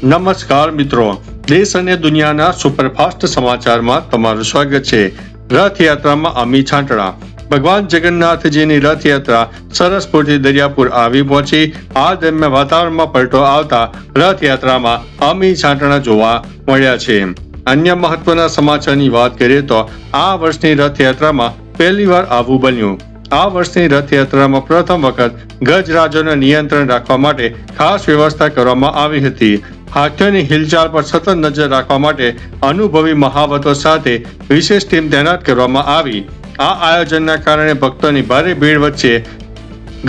નમસ્કાર મિત્રો, દેશ અને દુનિયાના સુપરફાસ્ટ સમાચારમાં તમારું સ્વાગત છે। રથયાત્રામાં અમી છાંટણા। ભગવાન જગન્નાથજીની રથયાત્રા સરસપુરથી દરિયાપુર આવી પહોંચી। આ દરમિયાન વાતાવરણમાં પલટો આવતા રથયાત્રામાં અમી છાંટણા જોવા મળ્યા છે। અન્ય મહત્વના સમાચારની વાત કરીએ તો આ વર્ષની રથયાત્રામાં પહેલીવાર આવું બન્યું। આ વર્ષની રથયાત્રામાં પ્રથમ વખત ગજરાજોને નિયંત્રણ રાખવા માટે ખાસ વ્યવસ્થા કરવામાં આવી હતી। હાથીઓની હિલચાલ પર સતત નજર રાખવા માટે અનુભવી મહાવતો સાથે વિશેષ ટીમ તૈનાત કરવામાં આવી। આ આયોજનના કારણે ભક્તોની ભારે ભીડ વચ્ચે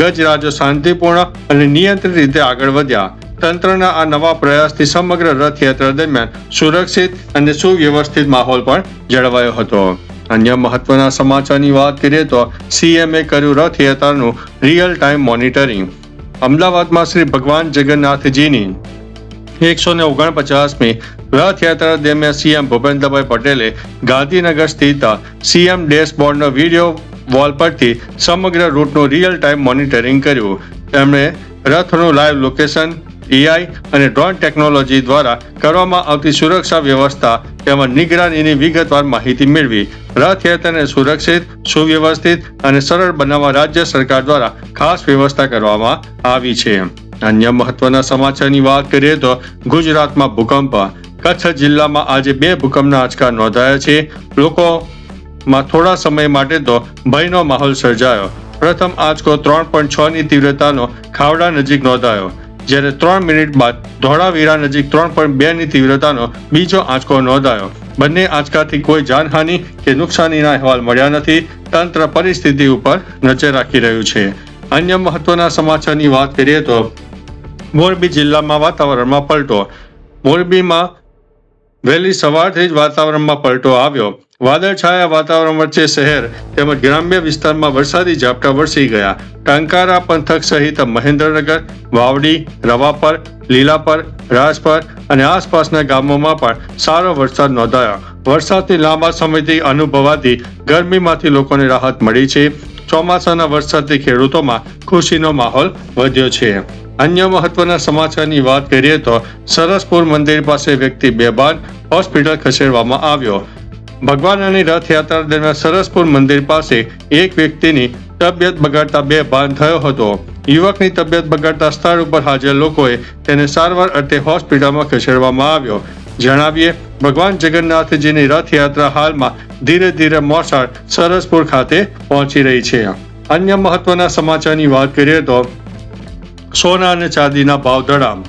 ગજરાજો શાંતિપૂર્ણ અને નિયંત્રિત રીતે આગળ વધ્યા। તંત્રના આ નવા પ્રયાસથી સમગ્ર રથયાત્રા દરમિયાન સુરક્ષિત અને સુવ્યવસ્થિત માહોલ પણ જળવાયો હતો। અન્ય મહત્વના સમાચારની વાત કરીએ તો સીએમએ કર્યું રથયાત્રાનું રિયલ ટાઈમ મોનિટરિંગ। અમદાવાદમાં શ્રી ભગવાન જગન્નાથજીની 149મી રથયાત્રા દરમિયાન સીએમ ભૂપેન્દ્રભાઈ પટેલે ગાંધીનગર સ્થિત સીએમ ડેશબોર્ડનો વિડીયો વોલ પરથી સમગ્ર રૂટનું રિયલ ટાઈમ મોનિટરિંગ કર્યું। તેમણે રથનું લાઈવ લોકેશન, એઆઈ અને ડ્રોન ટેકનોલોજી દ્વારા કરવામાં આવતી સુરક્ષા વ્યવસ્થા તેમજ નિગરાનીની વિગતવાર માહિતી મેળવી। રથયાત્રાને સુરક્ષિત, સુવ્યવસ્થિત અને સરળ બનાવવા રાજ્ય સરકાર દ્વારા ખાસ વ્યવસ્થા કરવામાં આવી છે। અન્ય મહત્વના સમાચારની વાત કરીએ તો ગુજરાતમાં ભૂકંપ। કચ્છ જિલ્લામાં આજે 2 ભૂકંપના આંચકા નોંધાયા છે। લોકોમાં થોડા સમય માટે તો ભયનો માહોલ સર્જાયો। પ્રથમ આંચકો 3.6ની તીવ્રતાનો ખાવડા નજીક નોંધાયો, જ્યારે 3 મિનિટ બાદ ધોળાવીરા નજીક 3.2ની તીવ્રતાનો બીજો આંચકો નોંધાયો। બંને આંચકાથી કોઈ જાનહાનિ કે નુકસાનીના અહેવાલ મળ્યા નથી। તંત્ર પરિસ્થિતિ ઉપર નજર રાખી રહ્યું છે। અન્ય મહત્વના સમાચારની વાત કરીએ તો મોરબી જિલ્લામાં વાતાવરણમાં પલટો। મોરબીમાં વહેલી સવારથી જ વાતાવરણમાં પલટો આવ્યો। વાદળછાયા વાતાવરણ વચ્ચે શહેર તેમજ ગ્રામ્ય વિસ્તારમાં વરસાદી ઝાપટા વરસી ગયા। ટંકારા પંથક સહિત મહેન્દ્રનગર, વાવડી, રવાપર, લીલાપર, રાજપર અને આસપાસના ગામોમાં પણ સારો વરસાદ નોંધાયો। વરસાદથી લાંબા સમયથી અનુભવાતી ગરમીમાંથી લોકોને રાહત મળી છે। ચોમાસાના વરસાદથી ખેડૂતોમાં ખુશીનો માહોલ વધ્યો છે। અન્ય મહત્વના સમાચારની વાત કરીએ તો સરસપુર મંદિર પાસે વ્યક્તિ બેભાન, હોસ્પિટલ ખસેડવામાં આવ્યો। ભગવાનની રથયાત્રા દરમિયાન સરસપુર મંદિર પાસે એક વ્યક્તિની તબિયત બગડતા બેભાન થયો હતો। યુવકની તબિયત બગડતા સ્થળ ઉપર હાજર લોકોએ તેને સારવાર અર્થે હોસ્પિટલમાં ખસેડવામાં આવ્યો। જણાવીએ, ભગવાન જગન્નાથજીની રથયાત્રા હાલમાં ધીરે ધીરે મોસાળ સરસપુર ખાતે પહોંચી રહી છે। અન્ય મહત્વના સમાચારની વાત કરીએ તો સોના અને ચાંદીના ભાવ ધડામ।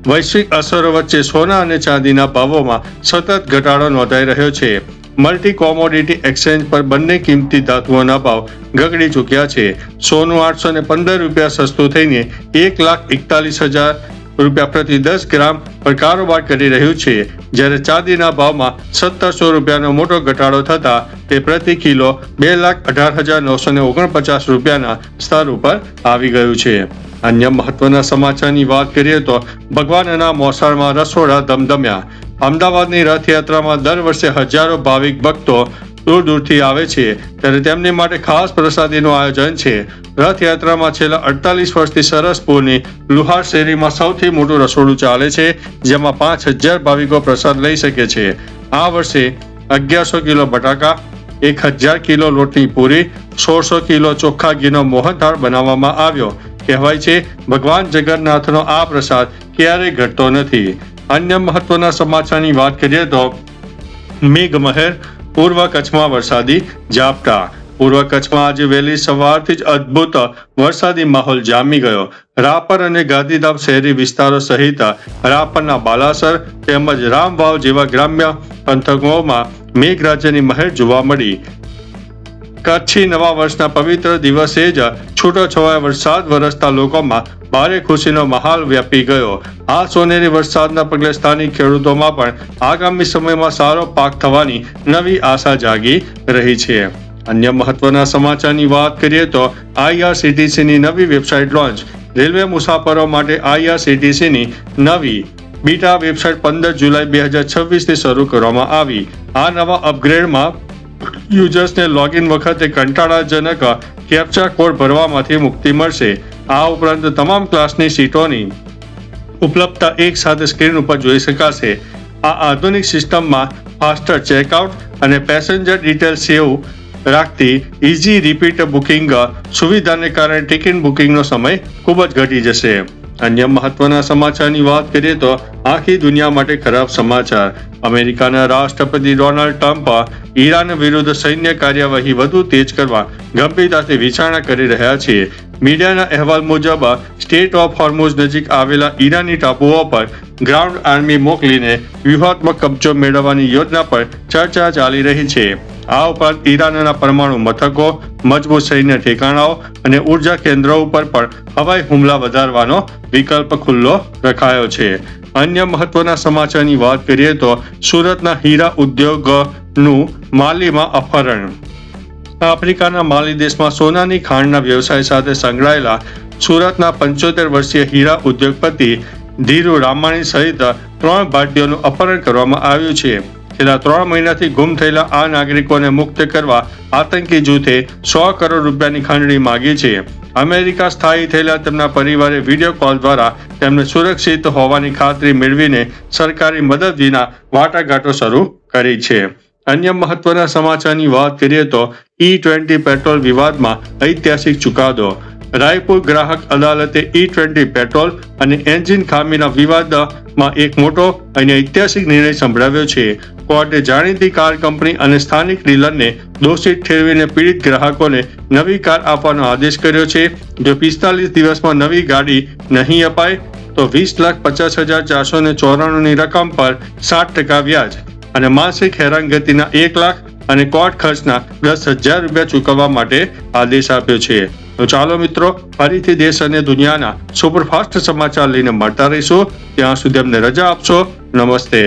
વૈશ્વિક અસરો વચ્ચે સોના અને ચાંદીના ભાવોમાં સતત ઘટાડો નોંધાઈ રહ્યો છે। મલ્ટી કોમોડિટી એક્સચેન્જ પર બંને કિંમતી ધાતુઓના ભાવ ગગડી ચૂક્યા છે। સોનું 815 રૂપિયા સસ્તું થઈને 1,41,000 રૂપિયા પ્રતિ 10 ગ્રામ પર કારોબાર કરી રહ્યું છે, જ્યારે ચાંદીના ભાવમાં 1700 રૂપિયાનો મોટો ઘટાડો થતા તે પ્રતિ કિલો 2,18,949 રૂપિયાના સ્તર ઉપર આવી ગયું છે। અન્ય મહત્વના સમાચારની વાત કરીએ તો ભગવાનના મોસાળમાં રસોડા ધમધમ્યા। અમદાવાદની રથયાત્રામાં દર વર્ષે હજારો ભાવિક ભક્તો દૂર દૂરથી આવે છે, ત્યારે તેમની માટે ખાસ પ્રસાદીનું આયોજન છે। રથયાત્રામાં છેલ્લા 48 વર્ષથી સરસપુરની લુહાર શેરીમાં સૌથી મોટું રસોડું ચાલે છે, જેમાં 5,000 ભાવિકો પ્રસાદ લઈ શકે છે। આ વર્ષે 1100 કિલો બટાકા, 1,000 કિલો લોટની પૂરી, 1600 કિલો ચોખ્ખા ઘીનો મોહનથાળ બનાવવામાં આવ્યો। કહેવાય છે, ભગવાન જગન્નાથનો આ પ્રસાદ ક્યારેય ઘટતો નથી। અન્ય મહત્વના સમાચારની વાત કરીએ તો મેઘમહેર, પૂર્વ કચ્છમાં વરસાદી ઝાપટા। પૂર્વ કચ્છમાં આજે વહેલી સવારથી જ અદ્ભુત વરસાદી માહોલ જામી ગયો। રાપર અને ગાંધીધામ શહેરી વિસ્તારો સહિત રાપરના બાલાસર તેમજ રામવાવ જેવા ગ્રામ્ય પંથકોમાં મેઘરાજાની મહેર જોવા મળી। કચ્છી નવા વર્ષના પવિત્ર દિવસે જ છૂટોછવાયો વરસાદ વરસતા લોકોમાં ભારે ખુશીનો માહોલ વ્યાપી ગયો। આ સોનેરી વરસાદના પગલે સ્થાનિક ખેડૂતોમાં પણ આગામી સમયમાં સારો પાક થવાની નવી આશા જાગી રહી છે। અન્ય મહત્વના સમાચારની વાત કરીએ તો આઈઆરસીટીસીની નવી વેબસાઇટ લોન્ચ। રેલવે મુસાફરો માટે આઈઆરસીટીસીની નવી બીટા વેબસાઇટ 15 જુલાઈ 2026થી શરૂ કરવામાં આવી। આ નવા અપગ્રેડમાં યુઝર્સને લોગિન વખતે કંટાળાજનક કેપ્ચા કોડ ભરવામાંથી મુક્તિ મળશે। આ ઉપરાંત તમામ ક્લાસની સીટોની ઉપલબ્ધતા એક સાથે સ્ક્રીન ઉપર જોઈ શકાશે. આ આધુનિક સિસ્ટમમાં ફાસ્ટર ચેકઆઉટ અને પેસેન્જર ડિટેલ સેવ રાખતી ઇઝી રિપીટ બુકિંગ સુવિધાને કારણે ટિકિટ બુકિંગનો સમય ખૂબ જ ઘટી જશે. અન્ય મહત્વના સમાચારની વાત કરીએ તો આખી દુનિયા માટે ખરાબ સમાચાર. અમેરિકાના રાષ્ટ્રપતિ ડોનાલ્ડ ટ્રમ્પ ઈરાન વિરુદ્ધ સૈન્ય કાર્યવાહી વધુ તેજ કરવા ગંભીરતાથી વિચારણા કરી રહ્યા છે. મીડિયાના અહેવાલ મુજબ સ્ટેટ ઓફ હોર્મુઝ નજીક આવેલા ઈરાની ટાપુઓ પર ગ્રાઉન્ડ આર્મી મોકલીને વ્યૂહાત્મક કબજો મેળવવાની યોજના પર ચર્ચા ચાલી રહી છે. આ ઉપરાંત ઈરાનના પરમાણુ મથકો, મજબૂત સૈન્ય ઠેકાણાઓ અને ઉર્જા કેન્દ્રો ઉપર પણ હવાઈ હુમલા વધારવાનો વિકલ્પ ખુલ્લો રખાયો છે. અન્ય મહત્વના સમાચારની વાત કરીએ તો સુરતના હીરા ઉદ્યોગનું માલીમાં અપહરણ. આફ્રિકાના માલી દેશમાં સોનાની ખાણના વ્યવસાય સાથે સંકળાયેલા સુરતના 75 વર્ષીય હીરા ઉદ્યોગપતિ ધીરુ રામાણી સહિત 3 ભારતીયોનું અપહરણ કરવામાં આવ્યું છે. છેલ્લા 3 મહિનાથી ગુમ થયેલા આ નાગરિકોને મુક્ત કરવા આતંકી જૂથે 100 કરોડ રૂપિયાની ખંડણી માંગી છે. અમેરિકા સ્થાયી થયેલા તેમના પરિવારે વિડીયો કોલ દ્વારા તેમને સુરક્ષિત હોવાની ખાતરી મેળવીને સરકારી મદદ વિના વાટાઘાટો શરૂ કરી છે. અન્ય મહત્વના સમાચારની વાત કરીએ તો E20 પેટ્રોલ વિવાદમાં ઐતિહાસિક ચુકાદો. રાયપુર ગ્રાહક અદાલતે E20 પેટ્રોલ અને એન્જિન ખામીના વિવાદમાં એક મોટો અને ઐતિહાસિક નિર્ણય સંભળાવ્યો છે. કોર્ટે જાણીતી કાર કંપની અને સ્થાનિક ડીલરને દોષિત ઠેરવીને પીડિત ગ્રાહકોને નવી કાર આપવાનો આદેશ કર્યો છે. જો 45 દિવસમાં નવી ગાડી નહીં અપાય તો 20,50,494 ની રકમ પર 7% વ્યાજ અને માસિક હેરાનગતિના 1 લાખ અને કોર્ટ ખર્ચના 10,000 રૂપિયા ચૂકવવા માટે આદેશ આપ્યો છે. તો ચાલો મિત્રો, ફરીથી દેશ અને દુનિયાના સુપરફાસ્ટ સમાચાર લઈને મળતા રહીશું. ત્યાં સુધી અમને રજા આપશો. નમસ્તે.